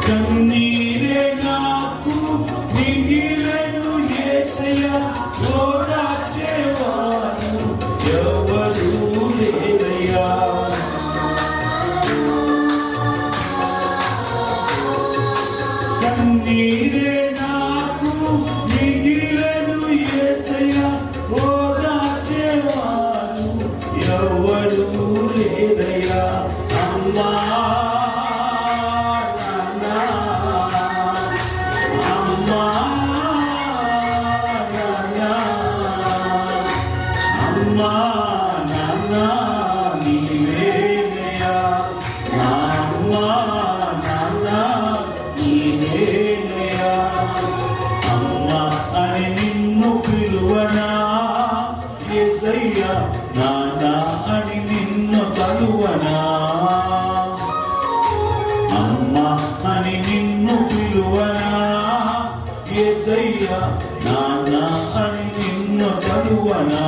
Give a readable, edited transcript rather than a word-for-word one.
కన్నీరే నాకు మిగిలెను యేసయ్యా, ఓదార్చేవాడు ఎవరు లేరయ్యా. కన్నీరే నాకు మిగిలెను యేసయ్యా, ఓదార్చేవాడు ఎవరు లేరయ్యా. అమ్మా అమ్మా నాన్న నీవేనయ్యా, నా అమ్మా నాన్న నీవేనయ్యా. అమ్మ అని నిన్ను పిలువనా యేసయ్యా, నాన్న అని నిన్ను కలువనా. అమ్మ అని నిన్ను పిలువనా యేసయ్యా, నాన్న అని నిన్ను కలువనా.